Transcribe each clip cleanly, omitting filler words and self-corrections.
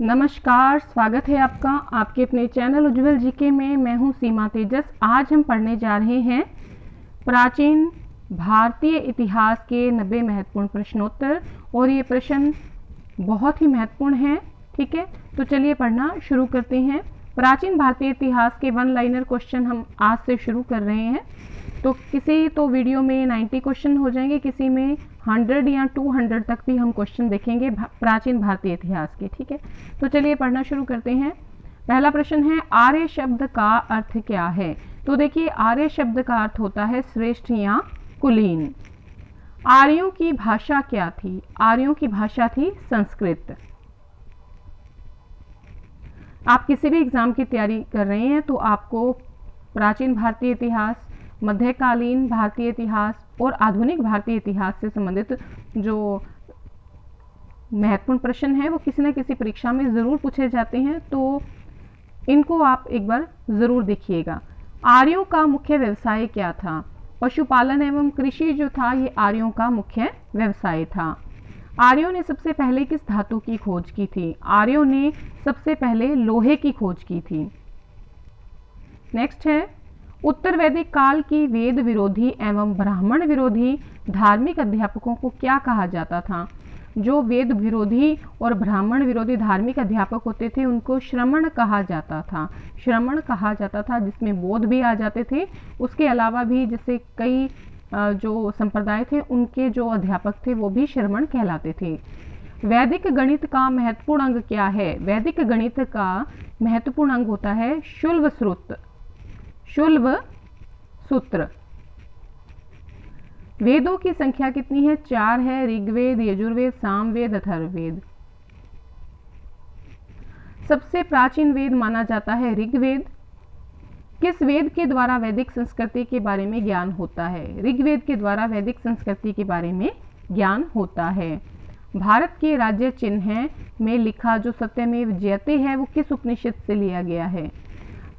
नमस्कार, स्वागत है आपका आपके अपने चैनल उज्ज्वल जीके में। मैं हूं सीमा तेजस। आज हम पढ़ने जा रहे हैं प्राचीन भारतीय इतिहास के 90 महत्वपूर्ण प्रश्नोत्तर और ये प्रश्न बहुत ही महत्वपूर्ण हैं। ठीक है, तो चलिए पढ़ना शुरू करते हैं। प्राचीन भारतीय इतिहास के वन लाइनर क्वेश्चन हम आज से शुरू कर रहे हैं। तो किसी तो वीडियो में 90 क्वेश्चन हो जाएंगे, किसी में 100 या 200 तक भी हम क्वेश्चन देखेंगे प्राचीन भारतीय इतिहास के। ठीक है, तो चलिए पढ़ना शुरू करते हैं। पहला प्रश्न है, आर्य शब्द का अर्थ क्या है? तो देखिए, आर्य शब्द का अर्थ होता है श्रेष्ठ या कुलीन। आर्यों की भाषा क्या थी? आर्यों की भाषा थी संस्कृत। आप किसी भी एग्जाम की तैयारी कर रहे हैं तो आपको प्राचीन भारतीय इतिहास, मध्यकालीन भारतीय इतिहास और आधुनिक भारतीय इतिहास से संबंधित जो महत्वपूर्ण प्रश्न है वो किसी न किसी परीक्षा में ज़रूर पूछे जाते हैं, तो इनको आप एक बार ज़रूर देखिएगा। आर्यों का मुख्य व्यवसाय क्या था? पशुपालन एवं कृषि जो था ये आर्यों का मुख्य व्यवसाय था। आर्यों ने सबसे पहले किस धातु की खोज की थी? आर्यों ने सबसे पहले लोहे की खोज की थी। नेक्स्ट है, उत्तर वैदिक काल की वेद विरोधी एवं ब्राह्मण विरोधी धार्मिक अध्यापकों को क्या कहा जाता था? जो वेद विरोधी और ब्राह्मण विरोधी धार्मिक अध्यापक होते थे उनको श्रमण कहा जाता था। श्रमण कहा जाता था, जिसमें बौद्ध भी आ जाते थे। उसके अलावा भी जैसे कई जो संप्रदाय थे उनके जो अध्यापक थे वो भी श्रमण कहलाते थे। वैदिक गणित का महत्वपूर्ण अंग क्या है? वैदिक गणित का महत्वपूर्ण अंग होता है शुल्ब सूत्र। वेदों की संख्या कितनी है? 4 है। ऋग्वेद, यजुर्वेद, सामवेद, अथर्ववेद। सबसे प्राचीन वेद माना जाता है ऋग्वेद। किस वेद के द्वारा वैदिक संस्कृति के बारे में ज्ञान होता है? ऋग्वेद के द्वारा वैदिक संस्कृति के बारे में ज्ञान होता है। भारत के राज्य चिन्ह में लिखा जो सत्यमेव जयते है वो किस उपनिषद से लिया गया है?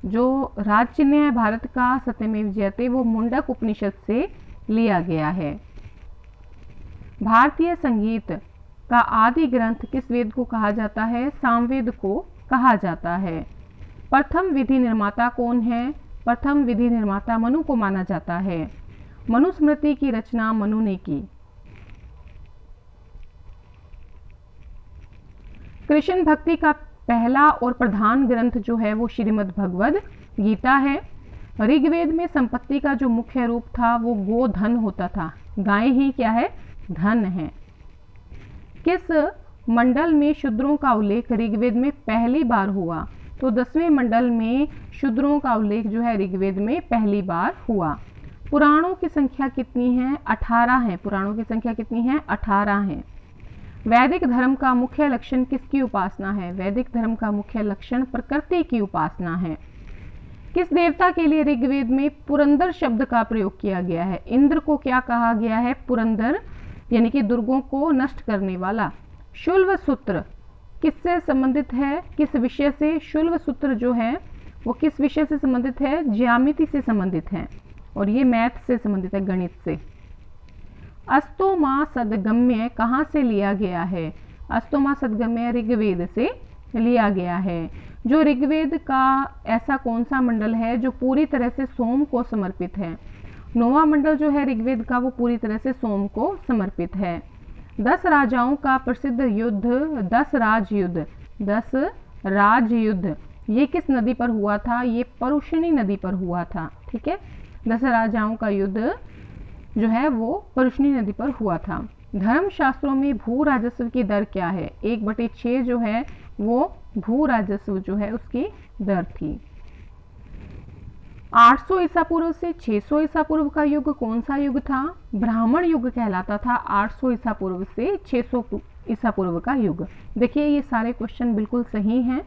जो राज चिन्ह है भारत का सत्यमेव जयते वो मुंडक उपनिषद से लिया गया है। भारतीय संगीत का आदि ग्रंथ किस वेद को कहा जाता है? सामवेद को कहा जाता है। प्रथम विधि निर्माता कौन है? प्रथम विधि निर्माता मनु को माना जाता है। मनुस्मृति की रचना मनु ने की। कृष्ण भक्ति का पहला और प्रधान ग्रंथ जो है वो श्रीमद् भगवद गीता है। ऋग्वेद में संपत्ति का जो मुख्य रूप था वो गोधन होता था। गाय ही क्या है? धन है। किस मंडल में शूद्रों का उल्लेख ऋग्वेद में पहली बार हुआ? तो 10वें मंडल में शूद्रों का उल्लेख जो है ऋग्वेद में पहली बार हुआ। पुराणों की संख्या कितनी है? 18 है। पुराणों की संख्या कितनी है? 18 है। वैदिक धर्म का मुख्य लक्षण किसकी उपासना है? वैदिक धर्म का मुख्य लक्षण प्रकृति की उपासना है। किस देवता के लिए ऋग्वेद में पुरंदर शब्द का प्रयोग किया गया है? इंद्र को क्या कहा गया है? पुरंदर, यानी कि दुर्गों को नष्ट करने वाला। शुल्ब सूत्र किससे संबंधित है? किस विषय से? शुल्ब सूत्र जो है वो किस विषय से संबंधित है? ज्यामिति से संबंधित है और ये मैथ से संबंधित है, गणित से। अस्तोमा सदगम्य कहाँ से लिया गया है? अस्तोमा सदगम्य ऋग्वेद से लिया गया है। जो ऋग्वेद का ऐसा कौन सा मंडल है जो पूरी तरह से सोम को समर्पित है? 9वां मंडल जो है ऋग्वेद का वो पूरी तरह से सोम को समर्पित है। 10 राजाओं का प्रसिद्ध युद्ध 10 राज युद्ध ये किस नदी पर हुआ था? ये परुष्णी नदी पर हुआ था। ठीक है, 10 राजाओं का युद्ध जो है वो परुष्णी नदी पर हुआ था। धर्म शास्त्रों में भू राजस्व की दर क्या है? 1/6 जो है वो भू राजस्व जो है उसकी दर थी। 800 ईसा पूर्व से 600 ईसा पूर्व का युग कौन सा युग था? ब्राह्मण युग कहलाता था। 800 ईसा पूर्व से 600 ईसा पूर्व का युग। देखिए, ये सारे क्वेश्चन बिल्कुल सही हैं,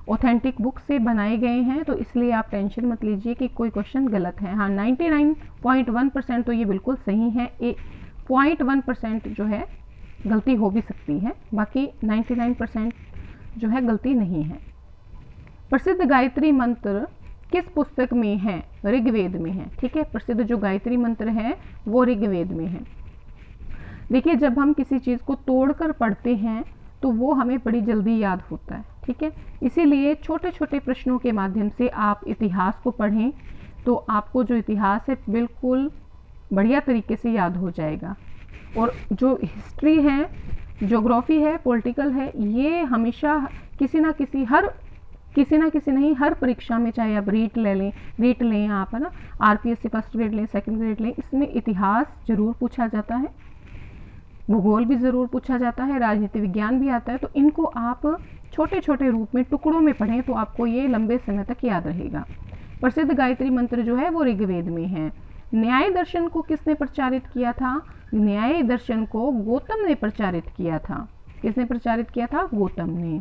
ऑथेंटिक बुक से बनाए गए हैं, तो इसलिए आप टेंशन मत लीजिए कि कोई क्वेश्चन गलत है। हाँ, 99.1% तो ये बिल्कुल सही है। 0.1% जो है गलती हो भी सकती है, बाकी 99% जो है गलती नहीं है। प्रसिद्ध गायत्री मंत्र किस पुस्तक में है? ऋग्वेद में है। ठीक है, प्रसिद्ध जो गायत्री मंत्र है वो ऋग्वेद में है। देखिए, जब हम किसी चीज़ को तोड़कर पढ़ते हैं तो वो हमें बड़ी जल्दी याद होता है। ठीक है, इसीलिए छोटे छोटे प्रश्नों के माध्यम से आप इतिहास को पढ़ें तो आपको जो इतिहास है बिल्कुल बढ़िया तरीके से याद हो जाएगा। और जो हिस्ट्री है, ज्योग्राफी है, पॉलिटिकल है, ये हमेशा किसी ना किसी नहीं, हर परीक्षा में, चाहे आप रीट लें आप, है ना, आरपीएससी फर्स्ट ग्रेड लें, सेकंड ग्रेड लें, इसमें इतिहास जरूर पूछा जाता है, भूगोल भी ज़रूर पूछा जाता है, राजनीति विज्ञान भी आता है। तो इनको आप छोटे छोटे रूप में, टुकड़ों में पढ़ें तो आपको ये लंबे समय तक याद रहेगा। प्रसिद्ध गायत्री मंत्र जो है वो ऋग्वेद में है। न्याय दर्शन को किसने प्रचारित किया था? न्याय दर्शन को गौतम ने प्रचारित किया था। किसने प्रचारित किया था? गौतम ने।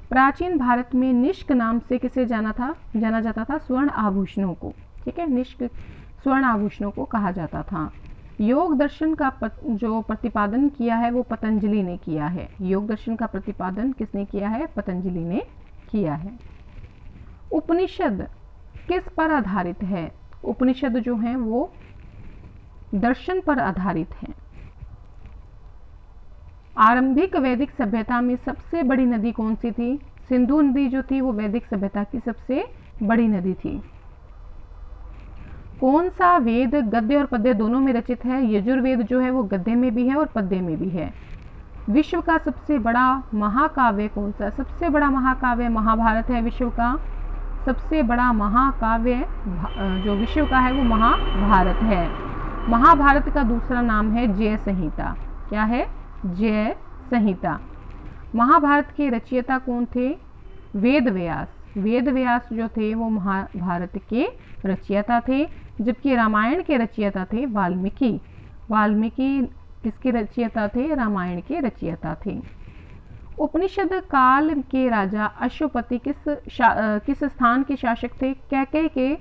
प्राचीन भारत में निष्क नाम से किसे जाना जाता था? स्वर्ण आभूषणों को। ठीक है, निष्क स्वर्ण आभूषणों को कहा जाता था। योग दर्शन का जो प्रतिपादन किया है वो पतंजलि ने किया है। योग दर्शन का प्रतिपादन किसने किया है? पतंजलि ने किया है। उपनिषद किस पर आधारित है? उपनिषद जो है वो दर्शन पर आधारित है। आरंभिक वैदिक सभ्यता में सबसे बड़ी नदी कौन सी थी? सिंधु नदी जो थी वो वैदिक सभ्यता की सबसे बड़ी नदी थी। कौन सा वेद गद्य और पद्य दोनों में रचित है? यजुर्वेद जो है वो गद्य में भी है और पद्य में भी है। विश्व का सबसे बड़ा महाकाव्य कौन सा? सबसे बड़ा महाकाव्य महाभारत है। विश्व का सबसे बड़ा महाकाव्य जो विश्व का है वो महाभारत है। महाभारत का दूसरा नाम है जय संहिता। क्या है? जय संहिता। महाभारत के रचयिता कौन थे? वेद व्यास। वेद व्यास जो थे वो महाभारत के रचयिता थे, जबकि रामायण के रचयिता थे वाल्मीकि। वाल्मीकि किसके रचयिता थे? रामायण के रचयिता थे। उपनिषद काल के राजा अश्वपति किस स्थान के शासक थे? कैकेय के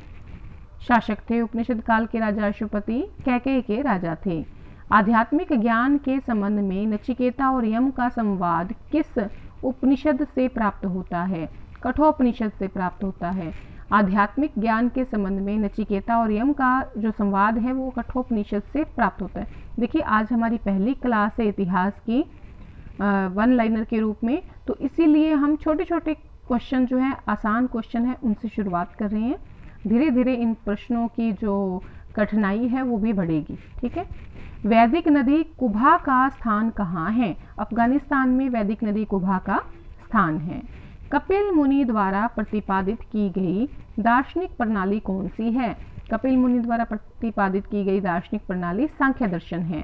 शासक थे। उपनिषद काल के राजा अश्वपति कैकेय के राजा थे। आध्यात्मिक ज्ञान के संबंध में नचिकेता और यम का संवाद किस उपनिषद से प्राप्त होता है? कठोपनिषद से प्राप्त होता है। आध्यात्मिक ज्ञान के संबंध में नचिकेता और यम का जो संवाद है वो कठोपनिषद से प्राप्त होता है। देखिए, आज हमारी पहली क्लास है इतिहास की वन लाइनर के रूप में, तो इसीलिए हम छोटे छोटे क्वेश्चन जो है, आसान क्वेश्चन है, उनसे शुरुआत कर रहे हैं। धीरे धीरे इन प्रश्नों की जो कठिनाई है वो भी बढ़ेगी। ठीक है। वैदिक नदी कुभा का स्थान कहाँ है? अफगानिस्तान में वैदिक नदी कुभा का स्थान है। कपिल मुनि द्वारा प्रतिपादित की गई दार्शनिक प्रणाली कौन सी है? कपिल मुनि द्वारा प्रतिपादित की गई दार्शनिक प्रणाली सांख्य दर्शन है।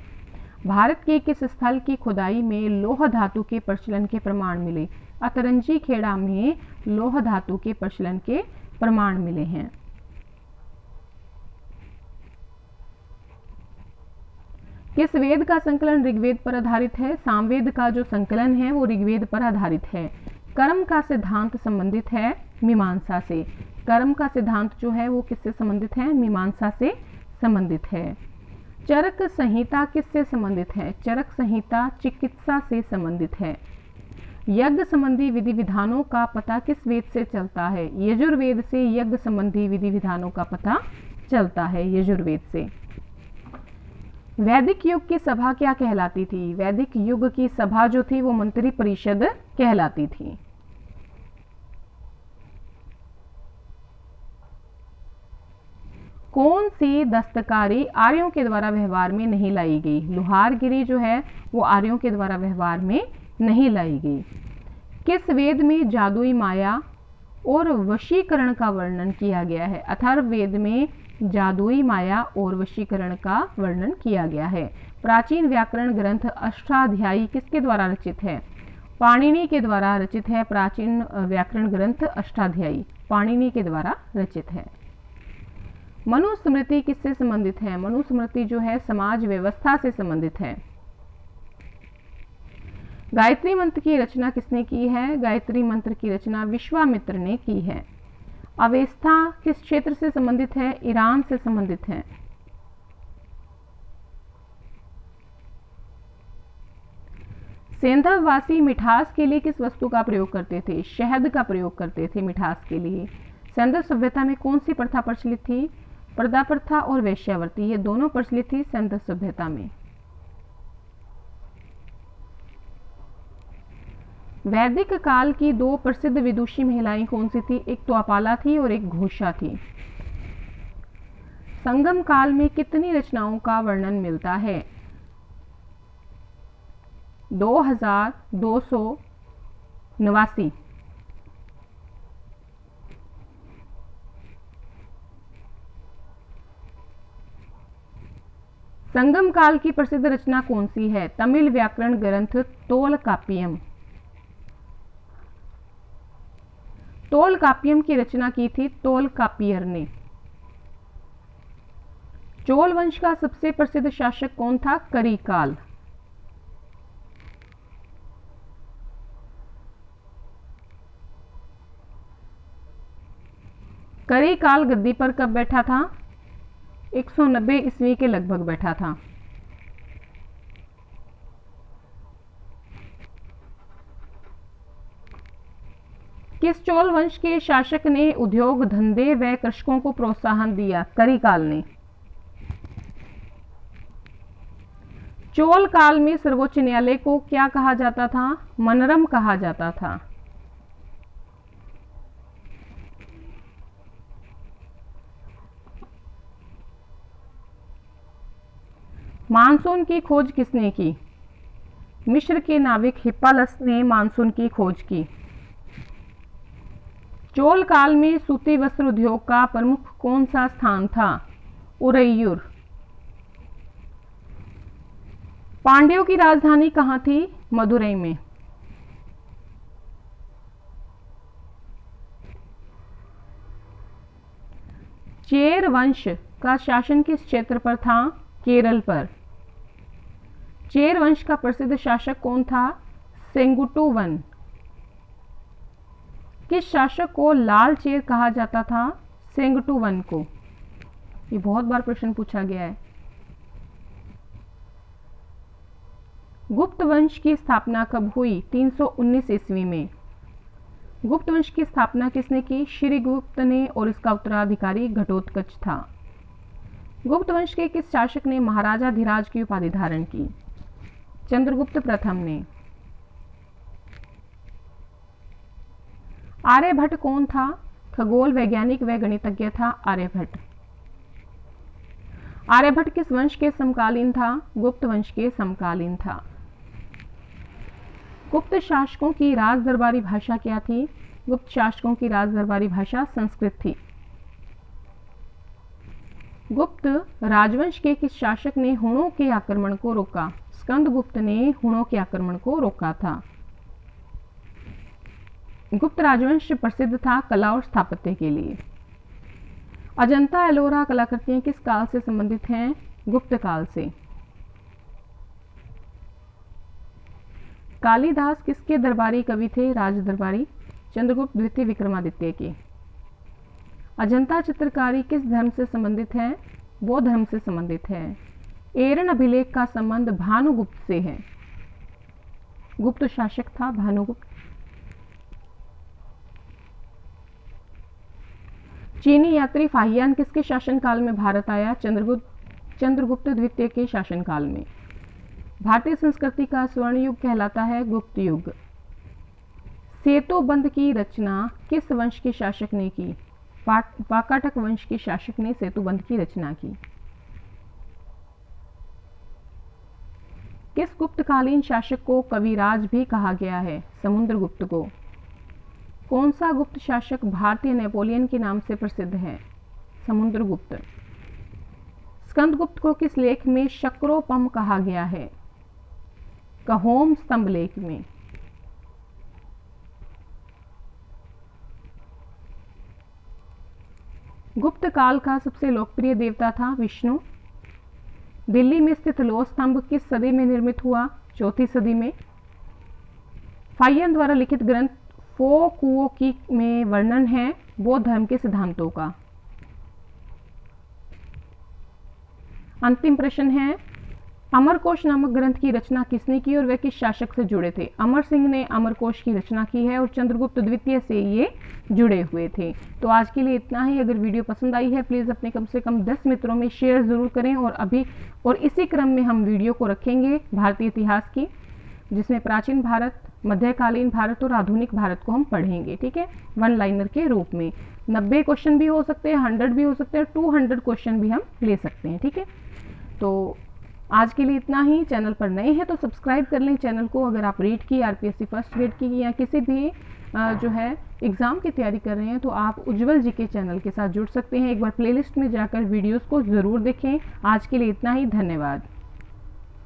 भारत के किस स्थल की खुदाई में लौह धातु के प्रचलन के प्रमाण मिले? अतरंजी खेड़ा में लौह धातु के प्रचलन के प्रमाण मिले हैं। किस वेद का संकलन ऋग्वेद पर आधारित है? सामवेद का जो संकलन है वो ऋग्वेद पर आधारित है। कर्म का सिद्धांत संबंधित है मीमांसा से। कर्म का सिद्धांत जो है वो किससे संबंधित है? मीमांसा से संबंधित है। चरक संहिता किससे संबंधित है? चरक संहिता चिकित्सा से संबंधित है। यज्ञ संबंधी विधि विधानों का पता किस वेद से चलता है? यजुर्वेद से यज्ञ संबंधी विधि विधानों का पता चलता है, यजुर्वेद से। वैदिक युग की सभा क्या कहलाती थी? वैदिक युग की सभा जो थी वो मंत्री परिषद कहलाती थी। कौन सी दस्तकारी आर्यों के द्वारा व्यवहार में नहीं लाई गई? लुहारगिरी जो है वो आर्यों के द्वारा व्यवहार में नहीं लाई गई। किस वेद में जादुई माया और वशीकरण का वर्णन किया गया है? अथर्ववेद में जादुई माया और वशीकरण का वर्णन किया गया है। प्राचीन व्याकरण ग्रंथ अष्टाध्यायी किसके द्वारा रचित है? पाणिनि के द्वारा रचित है। प्राचीन व्याकरण ग्रंथ अष्टाध्यायी पाणिनि के द्वारा रचित है। मनुस्मृति किससे संबंधित है? मनुस्मृति जो है समाज व्यवस्था से संबंधित है। गायत्री मंत्र की रचना किसने की है? गायत्री मंत्र की रचना विश्वामित्र ने की है। अवेस्था किस क्षेत्र से संबंधित है? ईरान से संबंधित है। सेंधववासी मिठास के लिए किस वस्तु का प्रयोग करते थे? शहद का प्रयोग करते थे मिठास के लिए। सेंधव सभ्यता में कौन सी प्रथा प्रचलित थी? पर्दा प्रथा और वेश्यावृत्ति, ये दोनों प्रचलित थी सेंधव सभ्यता में। वैदिक काल की दो प्रसिद्ध विदुषी महिलाएं कौन सी थी? एक द्वापाला थी और एक घोषा थी। संगम काल में कितनी रचनाओं का वर्णन मिलता है? 2289। संगम काल की प्रसिद्ध रचना कौन सी है? तमिल व्याकरण ग्रंथ तोलकाप्पियम। तोलकाप्पियम की रचना की थी तोलकाप्पियर ने। चोल वंश का सबसे प्रसिद्ध शासक कौन था? करिकाल। करिकाल गद्दी पर कब बैठा था? 190 ईस्वी के लगभग बैठा था। किस चोल वंश के शासक ने उद्योग धंधे व कृषकों को प्रोत्साहन दिया? करिकाल ने। चोल काल में सर्वोच्च न्यायालय को क्या कहा जाता था? मनरम कहा जाता था। मानसून की खोज किसने की? मिस्र के नाविक हिप्पालस ने मानसून की खोज की। चोल काल में सूती वस्त्र उद्योग का प्रमुख कौन सा स्थान था? उरैयूर। पांड्यों की राजधानी कहाँ थी? मदुरई में। चेर वंश का शासन किस क्षेत्र पर था? केरल पर। चेर वंश का प्रसिद्ध शासक कौन था? सेंगुटुवन। किस शासक को लाल चेर कहा जाता था? सेंगुटुवन को। ये बहुत बार प्रश्न पूछा गया है। गुप्त वंश की स्थापना कब हुई? 319 ईस्वी में। गुप्त वंश की स्थापना किसने की? श्रीगुप्त ने और इसका उत्तराधिकारी घटोत्कच था। गुप्त वंश के किस शासक ने महाराजा धीराज की उपाधि धारण की? चंद्रगुप्त प्रथम ने। आर्यभट्ट कौन था? खगोल वैज्ञानिक व गणितज्ञ था आर्यभट्ट। आर्यभट्ट किस वंश के समकालीन था? गुप्त वंश के समकालीन था। गुप्त शासकों की राज दरबारी भाषा क्या थी? गुप्त शासकों की राज दरबारी भाषा संस्कृत थी। गुप्त राजवंश के किस शासक ने हुणों के आक्रमण को रोका? स्कंदगुप्त ने हुणों के आक्रमण को रोका था। गुप्त राजवंश प्रसिद्ध था कला और स्थापत्य के लिए। अजंता एलोरा कलाकृतियां किस काल से संबंधित हैं? गुप्त काल से। कालिदास किसके दरबारी कवि थे? राज दरबारी। चंद्रगुप्त द्वितीय विक्रमादित्य के। अजंता चित्रकारी किस धर्म से संबंधित है? बौद्ध धर्म से संबंधित है। एरन अभिलेख का संबंध भानुगुप्त से है। गुप्त शासक था भानुगुप्त। चीनी यात्री फाहियान किसके शासनकाल में भारत आया? चंद्रगुप्त द्वितीय के शासनकाल में। भारतीय संस्कृति का स्वर्ण युग कहलाता है गुप्त युग। सेतु बंध की रचना किस वंश के शासक ने की? वाकाटक वंश के शासक ने सेतु बंध की रचना की। किस गुप्तकालीन शासक को कविराज भी कहा गया है? समुद्रगुप्त को। कौन सा गुप्त शासक भारतीय नेपोलियन के नाम से प्रसिद्ध है? समुद्रगुप्त। स्कंदगुप्त को किस लेख में शक्रोपम कहा गया है? कहोम स्तंभ लेख में। गुप्त काल का सबसे लोकप्रिय देवता था विष्णु। दिल्ली में स्थित लोह स्तंभ किस सदी में निर्मित हुआ? चौथी सदी में। फाहियान द्वारा लिखित ग्रंथ फो कुओ की में वर्णन है बौद्ध धर्म के सिद्धांतों का। अंतिम प्रश्न है, अमरकोश नामक ग्रंथ की रचना किसने की और वह किस शासक से जुड़े थे? अमर सिंह ने अमरकोश की रचना की है और चंद्रगुप्त द्वितीय से ये जुड़े हुए थे। तो आज के लिए इतना ही। अगर वीडियो पसंद आई है प्लीज़ अपने कम से कम 10 मित्रों में शेयर ज़रूर करें। और इसी क्रम में हम वीडियो को रखेंगे भारतीय इतिहास की, जिसमें प्राचीन भारत, मध्यकालीन भारत और आधुनिक भारत को हम पढ़ेंगे, ठीक है, वन लाइनर के रूप में। 90 क्वेश्चन भी हो सकते हैं, 100 भी हो सकते हैं, 200 क्वेश्चन भी हम ले सकते हैं, ठीक है। तो आज के लिए इतना ही। चैनल पर नए हैं तो सब्सक्राइब कर लें चैनल को। अगर आप रीट की, आरपीएससी फर्स्ट ग्रेड की या किसी भी जो है एग्ज़ाम की तैयारी कर रहे हैं तो आप उज्जवल जी के चैनल के साथ जुड़ सकते हैं। एक बार प्लेलिस्ट में जाकर वीडियोस को ज़रूर देखें। आज के लिए इतना ही, धन्यवाद।